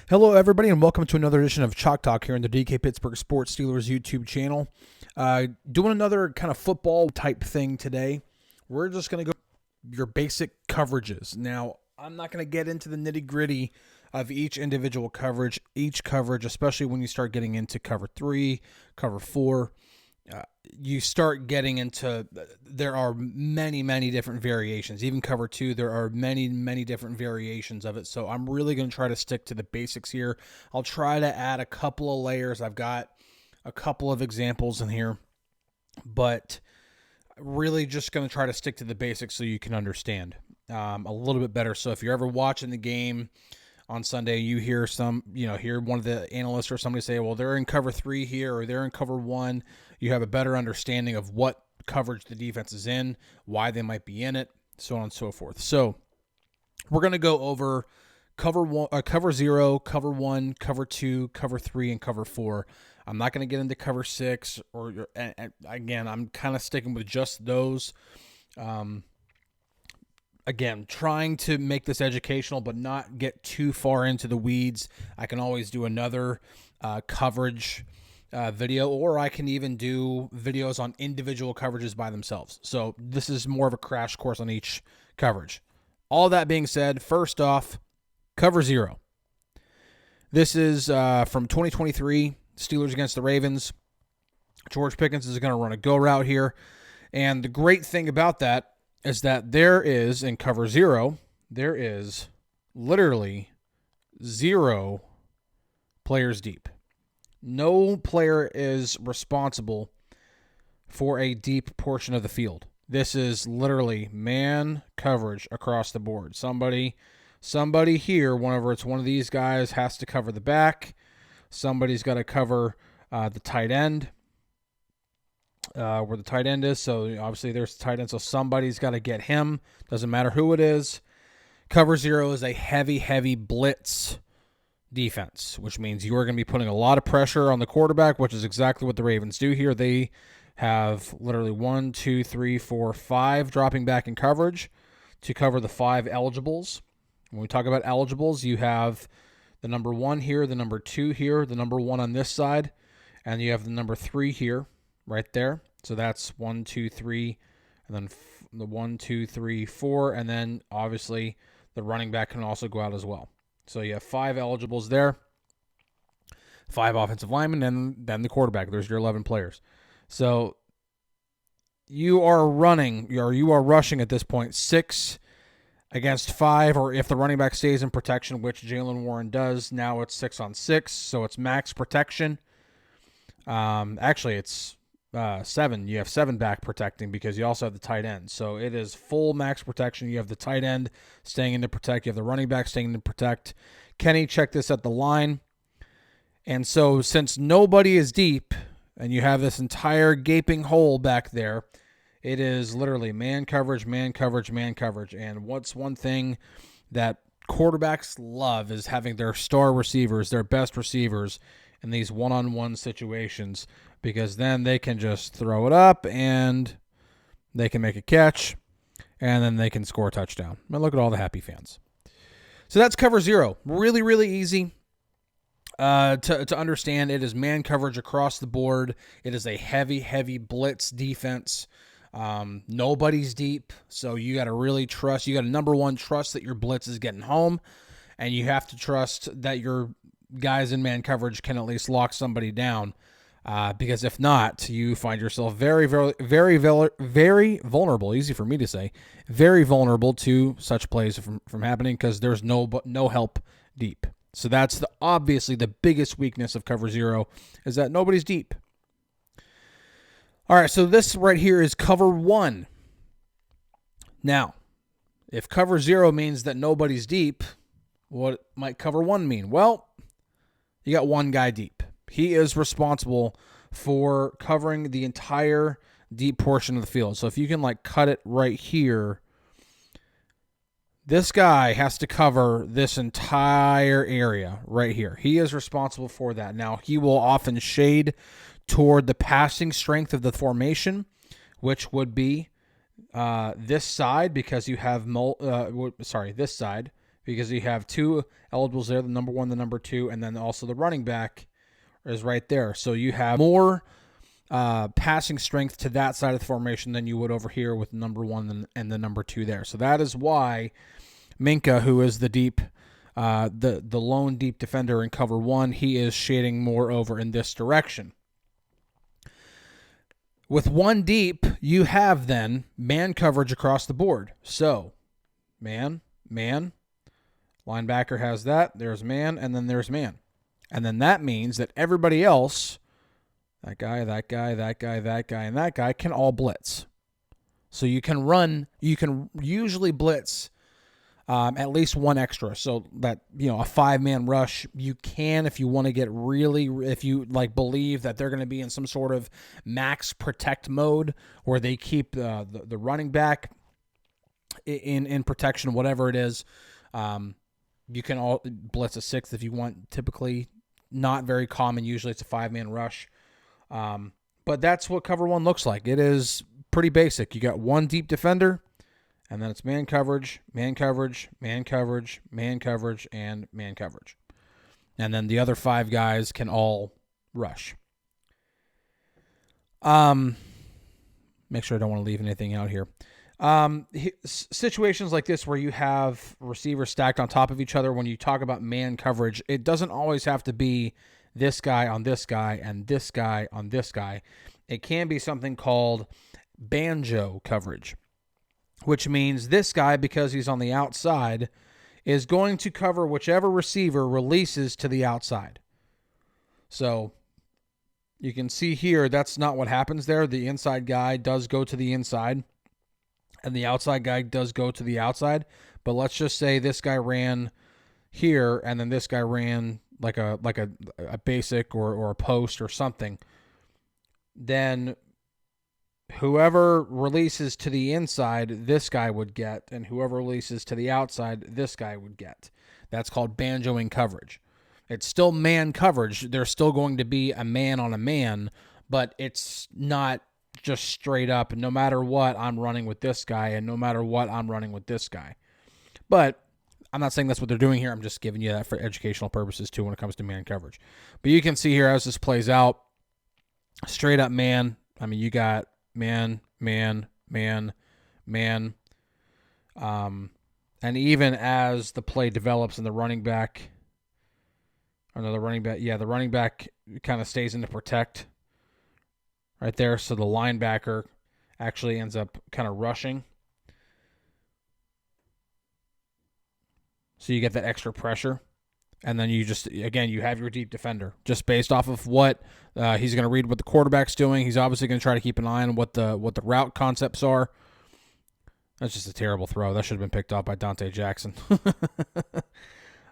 Hello, everybody, and welcome to another edition of Chalk Talk here on the DK Pittsburgh Sports Steelers YouTube channel. Doing another kind of football type thing today. We're just going to go your basic coverages. Now, I'm not going to get into the nitty gritty of each individual coverage. Each coverage, especially when you start getting into cover 3, cover 4, you start getting into, there are many different variations. Even cover 2, there are many different variations of it. So I'm really going to try to stick to the basics here. I'll try to add a couple of layers. I've got a couple of examples in here, but really just going to try to stick to the basics so you can understand a little bit better. So if you're ever watching the game on Sunday, you hear hear one of the analysts or somebody say, well, they're in cover 3 here, or they're in cover 1. You have a better understanding of what coverage the defense is in, why they might be in it, so on and so forth. So we're going to go over cover 0, cover 1, cover 2, cover 3, and cover 4. I'm not going to get into cover 6, and again, I'm kind of sticking with just those. Again, trying to make this educational, but not get too far into the weeds. I can always do another coverage video, or I can even do videos on individual coverages by themselves. So this is more of a crash course on each coverage. All that being said, first off, cover 0. This is from 2023, Steelers against the Ravens. George Pickens is going to run a go route here. And the great thing about that is that there is, in cover 0, there is literally 0 players deep. No player is responsible for a deep portion of the field. This is literally man coverage across the board. Somebody here, whenever it's one of these guys, has to cover the back. Somebody's got to cover the tight end, where the tight end is. So obviously there's the tight end, so somebody's got to get him. Doesn't matter who it is. Cover 0 is a heavy blitz defense, which means you are going to be putting a lot of pressure on the quarterback, which is exactly what the Ravens do here. They have literally 1, 2, 3, 4, 5 dropping back in coverage to cover the 5 eligibles. When we talk about eligibles, you have the number 1 here, the number 2 here, the number 1 on this side, and you have the number 3 here, right there. So that's 1, 2, 3, and then the 1, 2, 3, 4, and then obviously the running back can also go out as well. So you have 5 eligibles there, 5 offensive linemen, and then the quarterback. There's your 11 players. So you are rushing at this point 6 against 5, or if the running back stays in protection, which Jaylen Warren does, now it's 6 on 6, so it's max protection. Actually, it's 7. You have 7 back protecting because you also have the tight end. So it is full max protection. You have the tight end staying in to protect. You have the running back staying in to protect. Kenny checked this at the line. And so since nobody is deep and you have this entire gaping hole back there, it is literally man coverage. And what's one thing that quarterbacks love is having their star receivers, their best receivers, in these one-on-one situations, because then they can just throw it up and they can make a catch and then they can score a touchdown. And look at all the happy fans. So that's cover 0. Really easy to understand. It is man coverage across the board. It is a heavy blitz defense. Nobody's deep, so you got to really trust. You got to, number 1, trust that your blitz is getting home, and you have to trust that your guys in man coverage can at least lock somebody down, because if not, you find yourself very vulnerable. Easy for me to say, very vulnerable to such plays from happening because there's no help deep. So that's obviously the biggest weakness of cover 0 is that nobody's deep. All right, so this right here is cover 1. Now, if cover 0 means that nobody's deep, what might cover 1 mean? Well, you got one guy deep. He is responsible for covering the entire deep portion of the field. So if you can cut it right here, this guy has to cover this entire area right here. He is responsible for that. Now, he will often shade toward the passing strength of the formation, which would be this side because you have this side because you have two eligibles there, the number 1, the number 2, and then also the running back is right there. So you have more passing strength to that side of the formation than you would over here with number 1 and the number 2 there. So that is why Minkah, who is the deep, the lone deep defender in cover 1, he is shading more over in this direction. With 1 deep, you have then man coverage across the board. So, man, linebacker has that. There's man, and then there's man. And then that means that everybody else, that guy, and that guy can all blitz. So you can usually blitz at least 1 extra. So that, a 5-man rush, you can, if you want to get if you believe that they're going to be in some sort of max protect mode where they keep the running back in protection, whatever it is. You can all blitz a 6th if you want. Typically not very common. Usually it's a 5-man rush. But that's what cover 1 looks like. It is pretty basic. You got 1 deep defender, and then it's man coverage, man coverage, man coverage, man coverage, and man coverage. And then the other 5 guys can all rush. Make sure I don't want to leave anything out here. Situations like this where you have receivers stacked on top of each other, when you talk about man coverage, it doesn't always have to be this guy on this guy and this guy on this guy. It can be something called banjo coverage, which means this guy, because he's on the outside, is going to cover whichever receiver releases to the outside. So you can see here, that's not what happens there. The inside guy does go to the inside, and the outside guy does go to the outside. But let's just say this guy ran here, and then this guy ran like a basic or a post or something. Then whoever releases to the inside, this guy would get, and whoever releases to the outside, this guy would get. That's called banjoing coverage. It's still man coverage. There's still going to be a man on a man, but it's not just straight up, no matter what, I'm running with this guy, and no matter what, I'm running with this guy. But I'm not saying that's what they're doing here. I'm just giving you that for educational purposes, too, when it comes to man coverage. But you can see here as this plays out, straight up man. I mean, you got man. And even as the play develops and the running back kind of stays in to protect right there. So the linebacker actually ends up kind of rushing. So you get that extra pressure. And then you have your deep defender just based off of what he's going to read what the quarterback's doing. He's obviously going to try to keep an eye on what the route concepts are. That's just a terrible throw. That should have been picked off by Dante Jackson.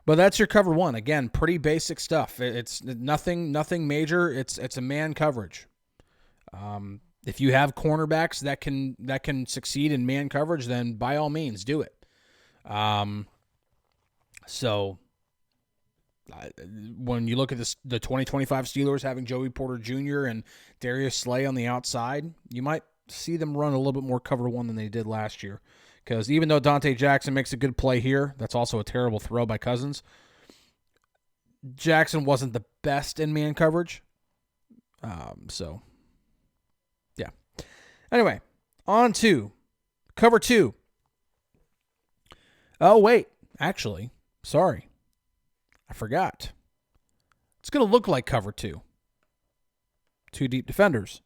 But that's your cover 1. Again, pretty basic stuff. It's nothing major. It's a man coverage. If you have cornerbacks that can succeed in man coverage, then by all means do it. So when you look at the 2025 Steelers having Joey Porter Jr. and Darius Slay on the outside, you might see them run a little bit more cover 1 than they did last year. Because even though Dante Jackson makes a good play here, that's also a terrible throw by Cousins. Jackson wasn't the best in man coverage. So, yeah. Anyway, on to cover 2. Oh, wait. Actually, sorry. I forgot. It's going to look like cover 2. 2 deep defenders.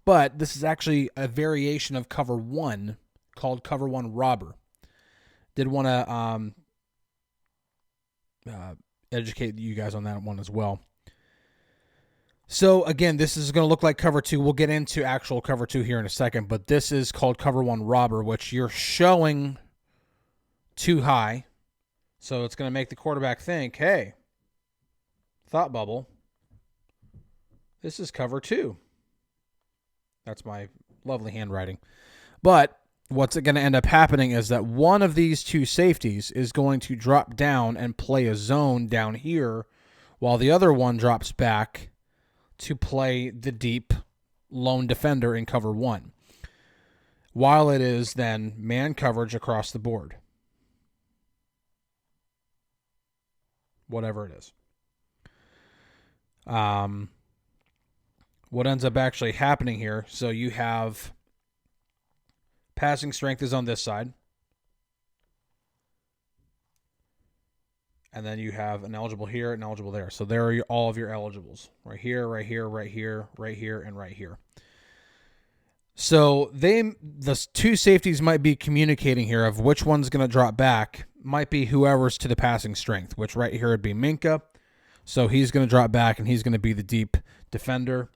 But this is actually a variation of cover 1 called cover 1 robber. Did want to educate you guys on that one as well. So, again, this is going to look like cover 2. We'll get into actual cover 2 here in a second, but this is called cover 1 robber, which you're showing too high. So it's going to make the quarterback think, hey, thought bubble, this is cover 2. That's my lovely handwriting. But what's going to end up happening is that one of these 2 safeties is going to drop down and play a zone down here, while the other one drops back to play the deep lone defender in cover 1, while it is then man coverage across the board. whatever it is. What ends up actually happening here, so you have passing strength is on this side. And then you have an eligible here and eligible there. So there are all of your eligibles. Right here, right here, right here, right here, and right here. So the two safeties might be communicating here of which one's going to drop back. Might be whoever's to the passing strength, which right here would be Minkah. So he's going to drop back, and he's going to be the deep defender.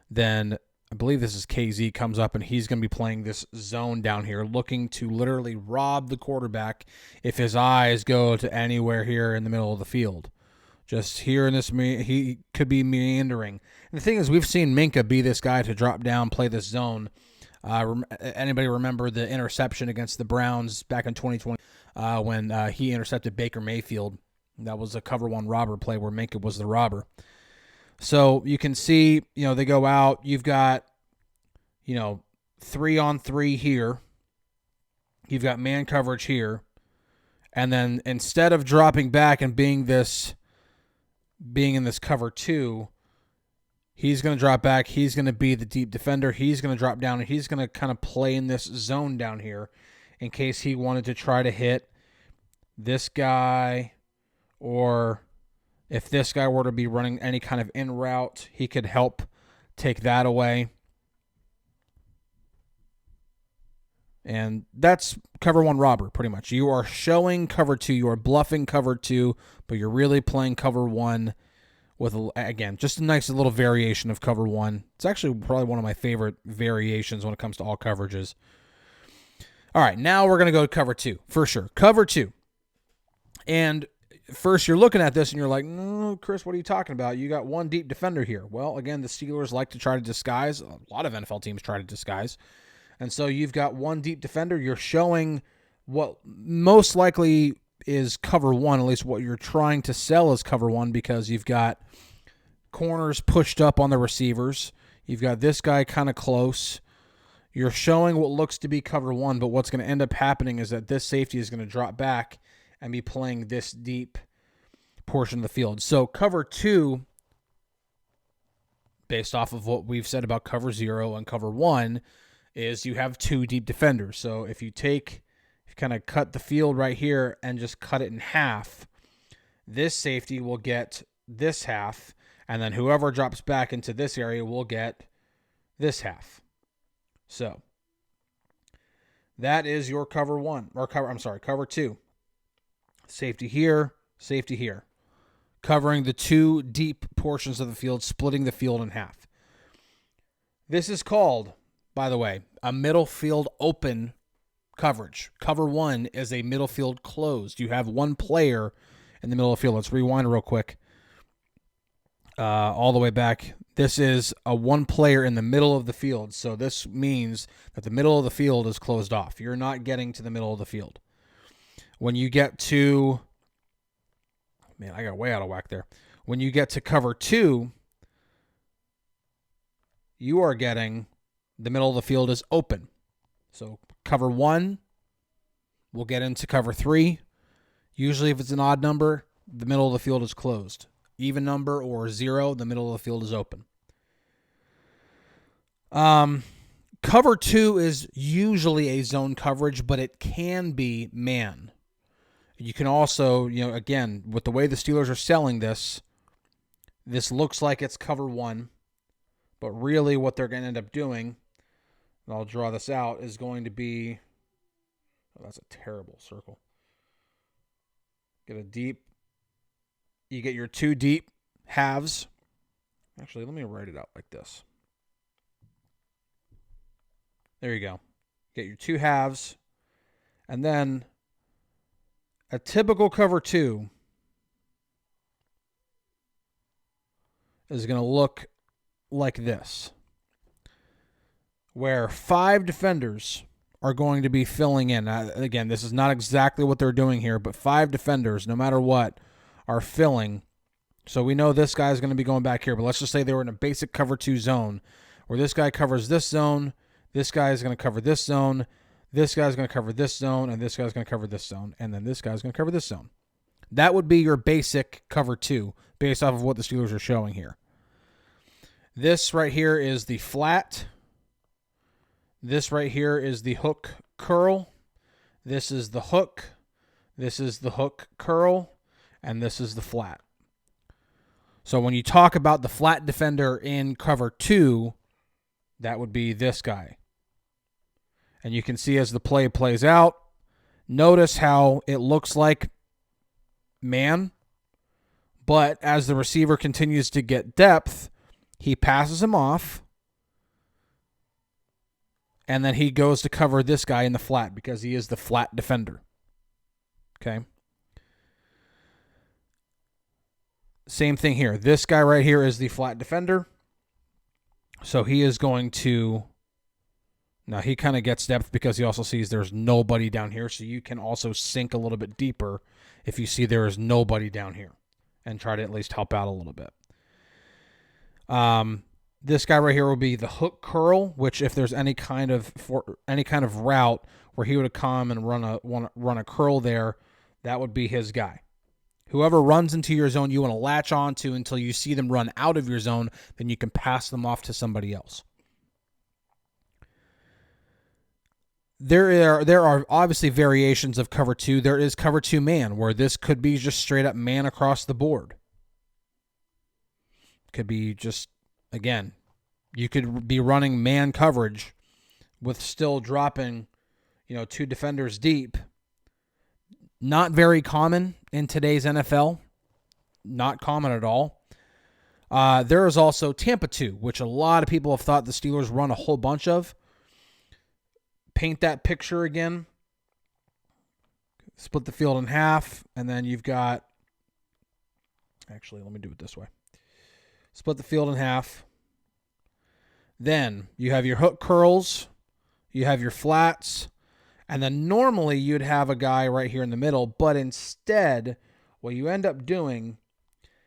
Then I believe this is KZ comes up, and he's going to be playing this zone down here, looking to literally rob the quarterback if his eyes go to anywhere here in the middle of the field. Just here in this, he could be meandering. And the thing is, we've seen Minkah be this guy to drop down, play this zone. Anybody remember the interception against the Browns back in 2020 when he intercepted Baker Mayfield? That was a cover one robber play where Minkah was the robber. So you can see, they go out. You've got, 3-on-3 here. You've got man coverage here. And then instead of dropping back and being in this cover 2, he's going to drop back. He's going to be the deep defender. He's going to drop down, and he's going to kind of play in this zone down here in case he wanted to try to hit this guy, or if this guy were to be running any kind of in route, he could help take that away. And that's cover 1 robber, pretty much. You are showing cover 2. You are bluffing cover 2, but you're really playing cover 1 with, again, just a nice little variation of cover 1. It's actually probably one of my favorite variations when it comes to all coverages. All right, now we're going to go to cover 2, for sure. Cover 2. And first, you're looking at this and you're like, no, Chris, what are you talking about? You got one deep defender here. Well, again, the Steelers like to try to disguise. A lot of NFL teams try to disguise. And so you've got one deep defender. You're showing what most likely is cover 1, at least what you're trying to sell is cover 1, because you've got corners pushed up on the receivers. You've got this guy kind of close. You're showing what looks to be cover 1, but what's going to end up happening is that this safety is going to drop back and be playing this deep portion of the field. So cover 2, based off of what we've said about cover 0 and cover 1, is you have 2 deep defenders. So if you kind of cut the field right here and just cut it in half, this safety will get this half, and then whoever drops back into this area will get this half. So that is your cover 1, or cover 2. Safety here, covering the 2 deep portions of the field, splitting the field in half. This is called, by the way, a middle field open coverage. Cover 1 is a middle field closed. You have one player in the middle of the field. Let's rewind real quick. All the way back. This is a one player in the middle of the field. So this means that the middle of the field is closed off. You're not getting to the middle of the field. When you get to, man, I got way out of whack there. When you get to cover 2, you are getting the middle of the field is open. So cover 1 will get into cover 3. Usually if it's an odd number, the middle of the field is closed. Even number or 0, the middle of the field is open. Cover 2 is usually a zone coverage, but it can be man. You can also, again, with the way the Steelers are selling this looks like it's cover 1, but really what they're going to end up doing, and I'll draw this out, is going to be, that's a terrible circle. You get your 2 deep halves. Actually, let me write it out like this. There you go. Get your 2 halves, and then a typical cover 2 is going to look like this, where 5 defenders are going to be filling in. Again, this is not exactly what they're doing here, but 5 defenders, no matter what, are filling. So we know this guy is going to be going back here, but let's just say they were in a basic cover 2 zone, where this guy covers this zone, this guy is going to cover this zone, this guy's going to cover this zone, and this guy's going to cover this zone, and then this guy's going to cover this zone. That would be your basic cover 2 based off of what the Steelers are showing here. This right here is the flat. This right here is the hook curl. This is the hook. This is the hook curl. And this is the flat. So when you talk about the flat defender in cover 2, that would be this guy. And you can see as the play plays out, notice how it looks like man, but as the receiver continues to get depth, he passes him off, and then he goes to cover this guy in the flat because he is the flat defender. Okay? Same thing here. This guy right here is the flat defender. So he is going to... Now, he kind of gets depth because he also sees there's nobody down here. So you can also sink a little bit deeper if you see there is nobody down here and try to at least help out a little bit. This guy right here will be the hook curl, which if there's any kind of route where he would come and run a curl there, that would be his guy. Whoever runs into your zone, you want to latch onto until you see them run out of your zone, then you can pass them off to somebody else. There are obviously variations of cover 2. There is cover 2 man, where this could be just straight up man across the board. Could be just, again, you could be running man coverage with still dropping, 2 defenders deep. Not very common in today's NFL. Not common at all. There is also Tampa 2, which a lot of people have thought the Steelers run a whole bunch of. Paint that picture again. Split the field in half, and then you've got... Actually, let me do it this way. Split the field in half. Then you have your hook curls. You have your flats. And then normally you'd have a guy right here in the middle, but instead what you end up doing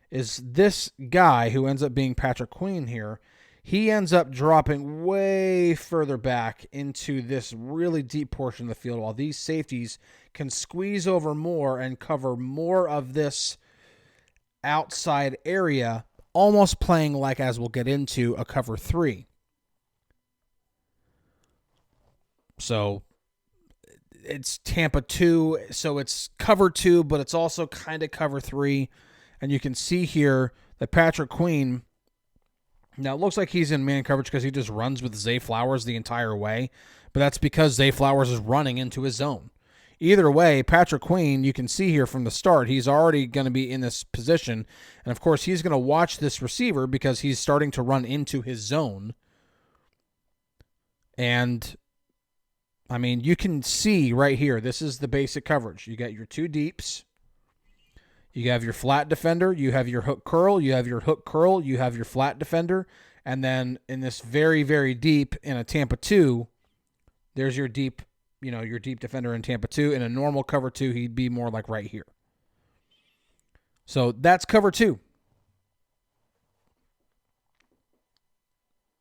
is this guy who ends up being Patrick Queen here, he ends up dropping way further back into this really deep portion of the field while these safeties can squeeze over more and cover more of this outside area, almost playing like, as we'll get into, a cover 3. So it's Tampa 2, so it's cover 2, but it's also kind of cover 3. And you can see here that Patrick Queen, now it looks like he's in man coverage because he just runs with Zay Flowers the entire way, but that's because Zay Flowers is running into his zone. Either way, Patrick Queen, you can see here from the start, he's already going to be in this position. And of course, he's going to watch this receiver because he's starting to run into his zone. And I mean, you can see right here, this is the basic coverage. You got your 2 deeps. You have your flat defender. You have your hook curl. You have your hook curl. You have your flat defender. And then in this very, very deep in a Tampa 2, there's your deep, your deep defender in Tampa 2. In a normal cover 2, he'd be more like right here. So that's cover 2.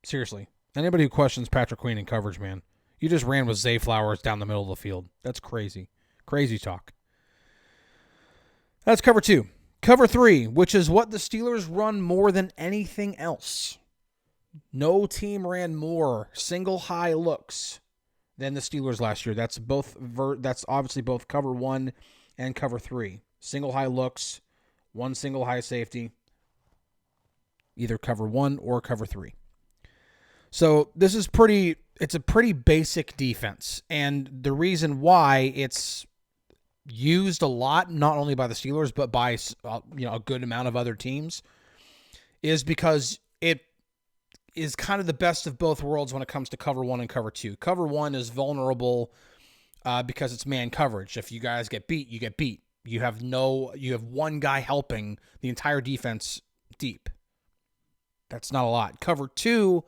Seriously. Anybody who questions Patrick Queen in coverage, man, you just ran with Zay Flowers down the middle of the field. That's crazy. Crazy talk. That's cover 2. Cover 3, which is what the Steelers run more than anything else. No team ran more single high looks than the Steelers last year. That's obviously both cover 1 and cover 3. Single high looks, 1 single high safety, either cover 1 or cover 3. So this is it's a pretty basic defense. And the reason why it's used a lot, not only by the Steelers, but by a good amount of other teams, is because it is kind of the best of both worlds when it comes to cover 1 and cover 2. Cover 1 is vulnerable because it's man coverage. If you guys get beat, you get beat. You have one guy helping the entire defense deep. That's not a lot. Cover 2,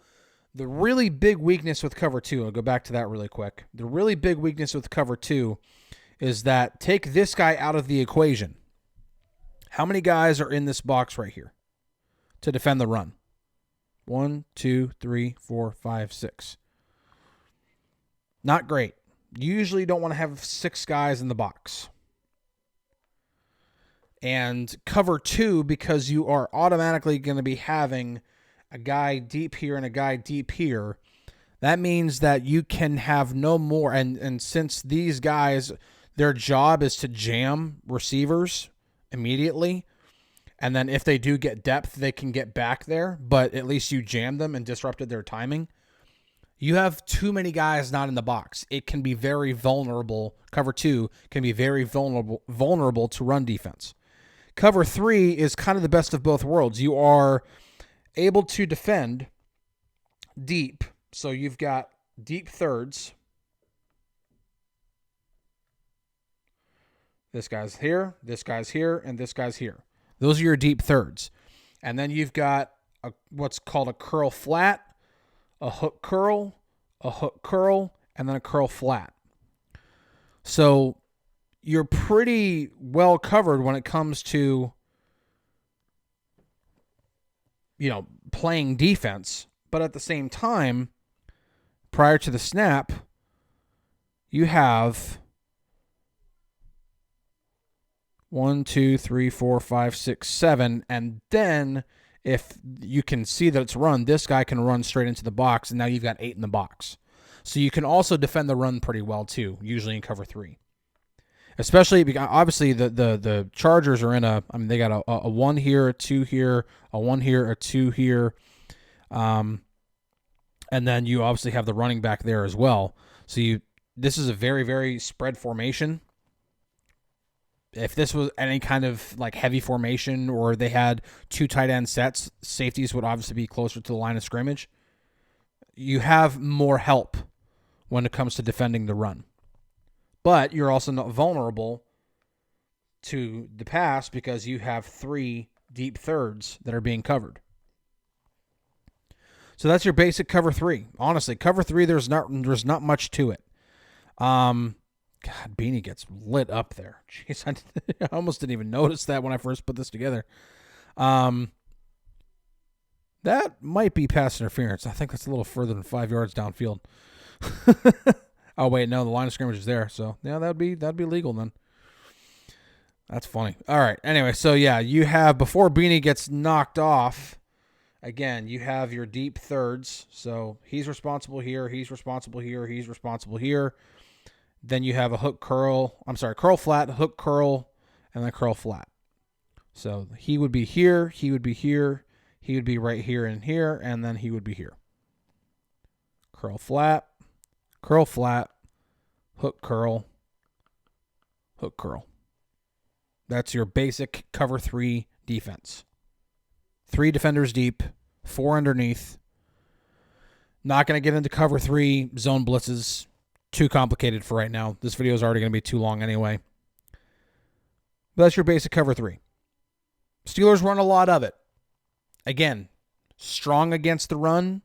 the really big weakness with cover 2, I'll go back to that really quick. The really big weakness with cover 2 is that take this guy out of the equation. How many guys are in this box right here to defend the run? 1, 2, 3, 4, 5, 6. Not great. You usually don't want to have 6 guys in the box. And cover 2, because you are automatically going to be having a guy deep here and a guy deep here. That means that you can have no more. And since these guys, their job is to jam receivers immediately, and then if they do get depth, they can get back there, but at least you jammed them and disrupted their timing. You have too many guys not in the box. It can be very vulnerable. Cover 2 can be very vulnerable to run defense. Cover 3 is kind of the best of both worlds. You are able to defend deep. So you've got deep thirds. This guy's here, and this guy's here. Those are your deep thirds. And then you've got what's called a curl flat, a hook curl, and then a curl flat. So you're pretty well covered when it comes to, playing defense. But at the same time, prior to the snap, you have 1, 2, 3, 4, 5, 6, 7. And then if you can see that it's run, this guy can run straight into the box, and now you've got 8 in the box. So you can also defend the run pretty well too, usually in cover 3. Especially because obviously the Chargers are in they got a 1 here, a 2 here, a 1 here, a 2 here. And then you obviously have the running back there as well. So this is a very, very spread formation. If this was any kind of like heavy formation, or they had 2 tight end sets, safeties would obviously be closer to the line of scrimmage. You have more help when it comes to defending the run. But you're also not vulnerable to the pass because you have 3 deep thirds that are being covered. So that's your basic cover 3. Honestly, cover 3, there's not much to it. God, Beanie gets lit up there. Jeez, I almost didn't even notice that when I first put this together. That might be pass interference. I think that's a little further than 5 yards downfield. Oh wait, no, the line of scrimmage is there. So yeah, that'd be legal then. That's funny. All right. Anyway, so yeah, you have, before Beanie gets knocked off, again, you have your deep thirds. So he's responsible here, he's responsible here, he's responsible here. Then you have a curl flat, hook curl, and then curl flat. So he would be here, he would be here, he would be right here and here, and then he would be here. Curl flat, hook curl, hook curl. That's your basic cover 3 defense. 3 defenders deep, 4 underneath. Not going to get into cover 3 zone blitzes. Too complicated for right now. This video is already going to be too long anyway. But that's your basic cover 3. Steelers run a lot of it. Again, strong against the run.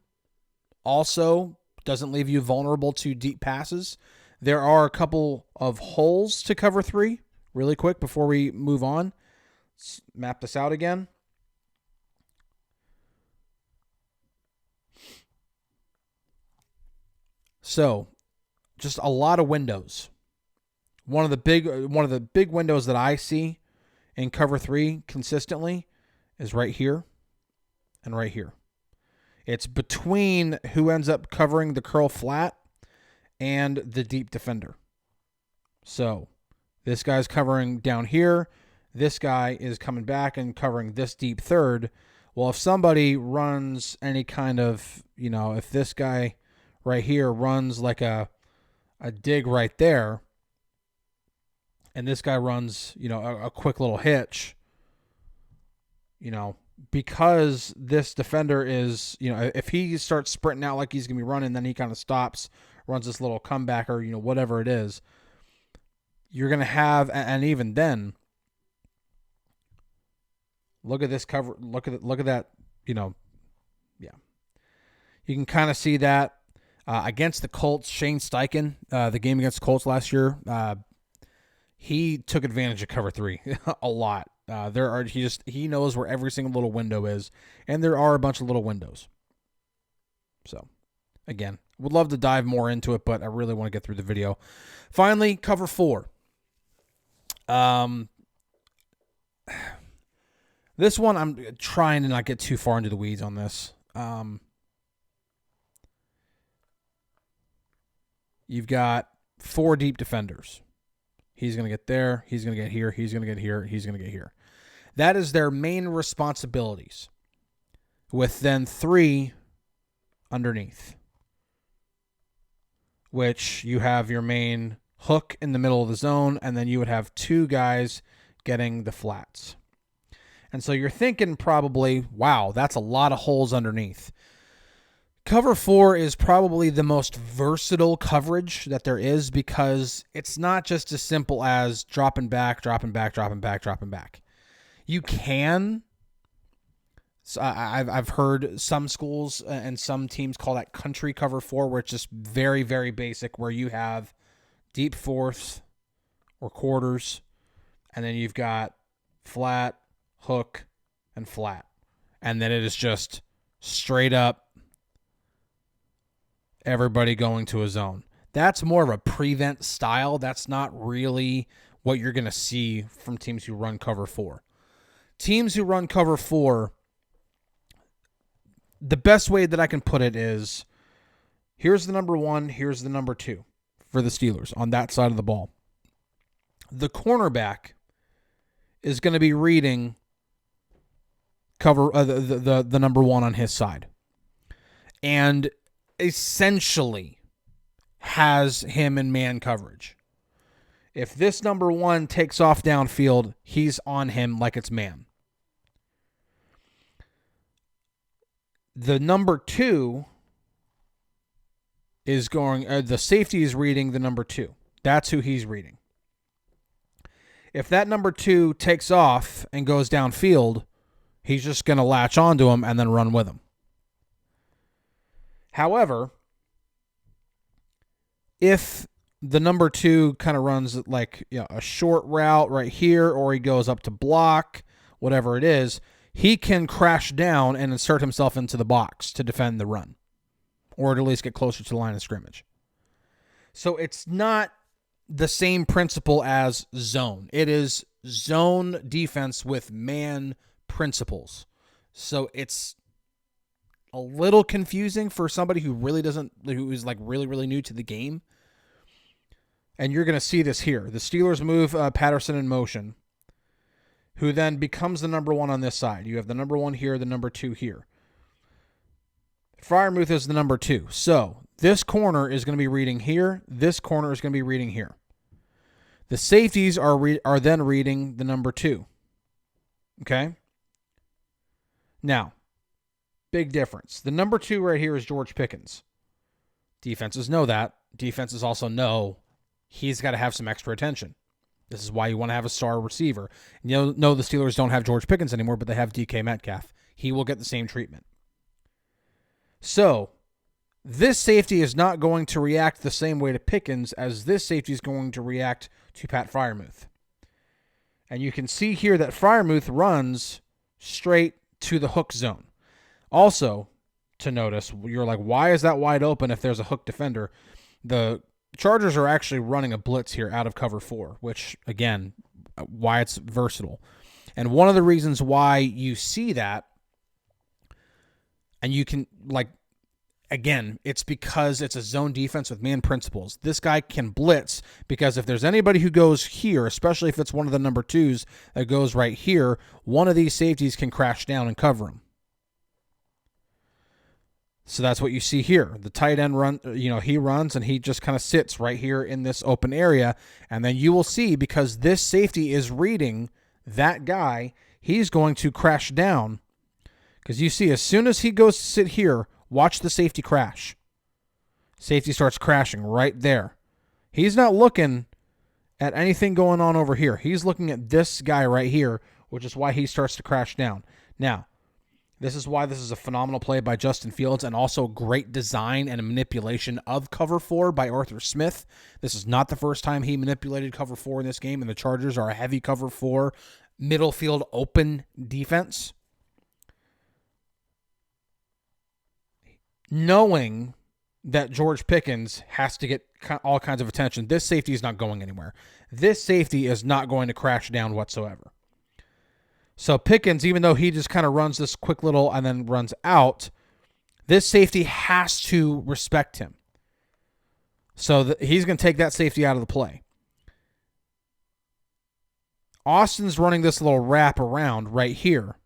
Also, doesn't leave you vulnerable to deep passes. There are a couple of holes to cover 3 really quick before we move on. Let's map this out again. So, just a lot of windows. One of the big windows that I see in cover 3 consistently is right here and right here. It's between who ends up covering the curl flat and the deep defender. So this guy's covering down here. This guy is coming back and covering this deep third. Well, if somebody runs any kind of, if this guy right here runs like a dig right there, and this guy runs, a quick little hitch, because this defender is, if he starts sprinting out like he's going to be running, then he kind of stops, runs this little comeback or, whatever it is, you're going to have, and even then, look at this cover, look at that, yeah. You can kind of see that against the Colts, Shane Steichen, the game against the Colts last year, he took advantage of cover 3 a lot. He knows where every single little window is, and there are a bunch of little windows. So, again, would love to dive more into it, but I really want to get through the video. Finally, cover 4. this one, I'm trying to not get too far into the weeds on this. You've got 4 deep defenders. He's going to get there. He's going to get here. He's going to get here. He's going to get here. That is their main responsibilities, with then 3 underneath, which you have your main hook in the middle of the zone, and then you would have 2 guys getting the flats. And so you're thinking probably, wow, that's a lot of holes underneath. Cover 4 is probably the most versatile coverage that there is, because it's not just as simple as dropping back. You can. So I've heard some schools and some teams call that country cover 4, where it's just very, very basic, where you have deep fourths or quarters, and then you've got flat, hook, and flat. And then it is just straight up everybody going to a zone. That's more of a prevent style. That's not really what you're going to see from teams who run cover 4. Teams who run cover 4, the best way that I can put it is, here's the number 1, here's the number 2 for the Steelers on that side of the ball. The cornerback is going to be reading cover the number 1 on his side, and essentially has him in man coverage. If this number 1 takes off downfield, he's on him like it's man. The number 2 is going, the safety is reading the number 2. That's who he's reading. If that number 2 takes off and goes downfield, he's just going to latch onto him and then run with him. However, if the number 2 kind of runs like, a short route right here, or he goes up to block, whatever it is, he can crash down and insert himself into the box to defend the run, or to at least get closer to the line of scrimmage. So it's not the same principle as zone. It is zone defense with man principles. So it's a little confusing for somebody who is like really, really new to the game. And you're going to see this here. The Steelers move Patterson in motion, who then becomes the number 1 on this side. You have the number 1 here, the number 2 here. Freiermuth is the number 2. So this corner is going to be reading here. This corner is going to be reading here. The safeties are then reading the number 2. Okay? Now, big difference. The number 2 right here is George Pickens. Defenses know that. Defenses also know he's got to have some extra attention. This is why you want to have a star receiver. No, the Steelers don't have George Pickens anymore, but they have DK Metcalf. He will get the same treatment. So, this safety is not going to react the same way to Pickens as this safety is going to react to Pat Freiermuth. And you can see here that Freiermuth runs straight to the hook zone. Also, to notice, you're like, why is that wide open if there's a hook defender? The Chargers are actually running a blitz here out of cover 4, which, again, why it's versatile. And one of the reasons why you see that, and you can, again, it's because it's a zone defense with man principles. This guy can blitz because if there's anybody who goes here, especially if it's one of the number 2s that goes right here, one of these safeties can crash down and cover him. So that's what you see here. The tight end he runs and he just kind of sits right here in this open area. And then you will see, because this safety is reading that guy, he's going to crash down. Because you see, as soon as he goes to sit here, watch the safety crash. Safety starts crashing right there. He's not looking at anything going on over here. He's looking at this guy right here, which is why he starts to crash down. Now, this is why this is a phenomenal play by Justin Fields, and also great design and manipulation of cover 4 by Arthur Smith. This is not the first time he manipulated cover 4 in this game, and the Chargers are a heavy cover 4 middle field open defense. Knowing that George Pickens has to get all kinds of attention, this safety is not going anywhere. This safety is not going to crash down whatsoever. So Pickens, even though he just kind of runs this quick little and then runs out, this safety has to respect him. So he's going to take that safety out of the play. Austin's running this little wrap around right here.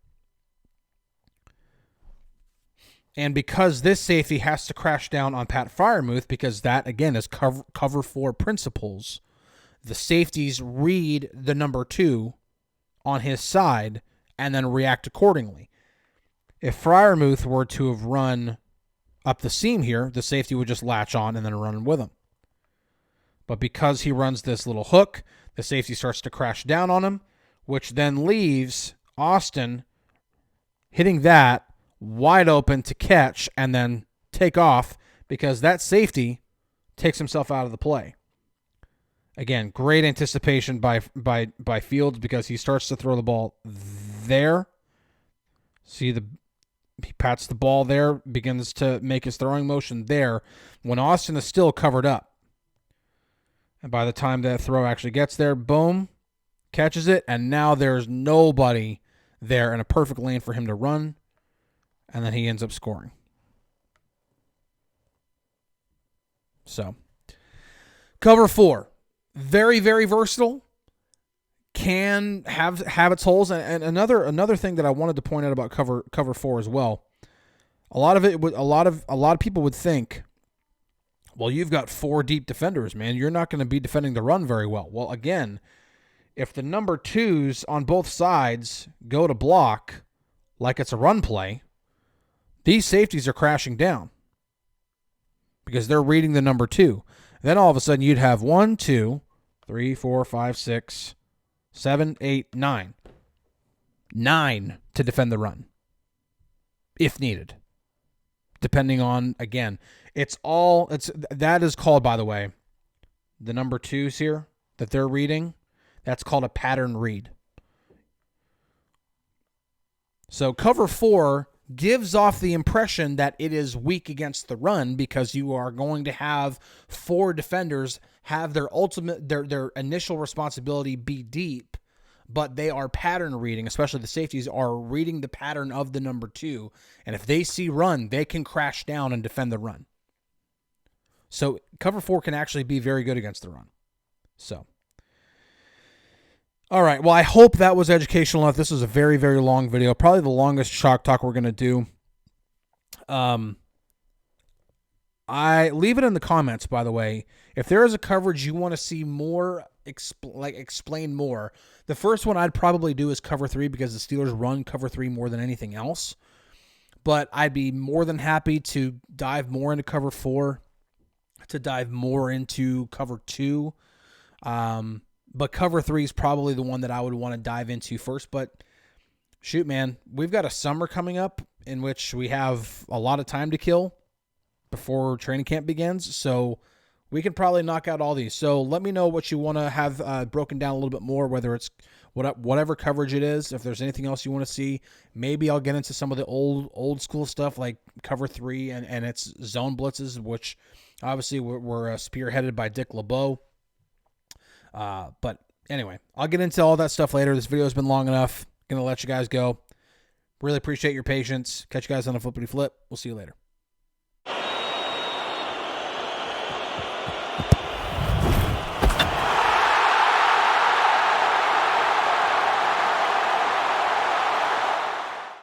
And because this safety has to crash down on Pat Freiermuth, because that, again, is cover 4 principles, the safeties read the number 2 on his side and then react accordingly. If Freiermuth were to have run up the seam here, the safety would just latch on and then run with him. But because he runs this little hook, the safety starts to crash down on him, which then leaves Austin hitting that wide open to catch and then take off, because that safety takes himself out of the play. Again, great anticipation by Fields, because he starts to throw the ball there. See, he pats the ball there, begins to make his throwing motion there when Austin is still covered up. And by the time that throw actually gets there, boom, catches it, and now there's nobody there in a perfect lane for him to run, and then he ends up scoring. So, cover 4, very, very versatile, can have its holes, and another thing that I wanted to point out about cover 4 as well. A lot of people would think, well, you've got 4 deep defenders, man. You're not going to be defending the run very well. Well, again, if the number 2s on both sides go to block like it's a run play, these safeties are crashing down because they're reading the number 2. Then all of a sudden you'd have 1, 2, 3, 4, 5, 6, 7, 8, 9. 9 to defend the run if needed. Depending on, again, that is called, by the way, the number 2s here that they're reading, that's called a pattern read. So cover 4 gives off the impression that it is weak against the run, because you are going to have 4 defenders have their initial responsibility be deep, but they are pattern reading, especially the safeties are reading the pattern of the number 2, and if they see run, they can crash down and defend the run. So cover 4 can actually be very good against the run. So, all right. Well, I hope that was educational enough. This was a very, very long video. Probably the longest Chalk Talk we're going to do. I leave it in the comments, by the way. If there is a coverage you want to see more, explain more. The first one I'd probably do is cover 3, because the Steelers run cover 3 more than anything else. But I'd be more than happy to dive more into cover 4, to dive more into cover 2. But cover 3 is probably the one that I would want to dive into first. But shoot, man, we've got a summer coming up in which we have a lot of time to kill before training camp begins. So we can probably knock out all these. So let me know what you want to have broken down a little bit more, whether it's whatever coverage it is. If there's anything else you want to see, maybe I'll get into some of the old school stuff like cover 3 and its zone blitzes, which obviously were spearheaded by Dick LeBeau. But anyway, I'll get into all that stuff later. This video has been long enough. Going to let you guys go. Really appreciate your patience. Catch you guys on a flippity flip. We'll see you later.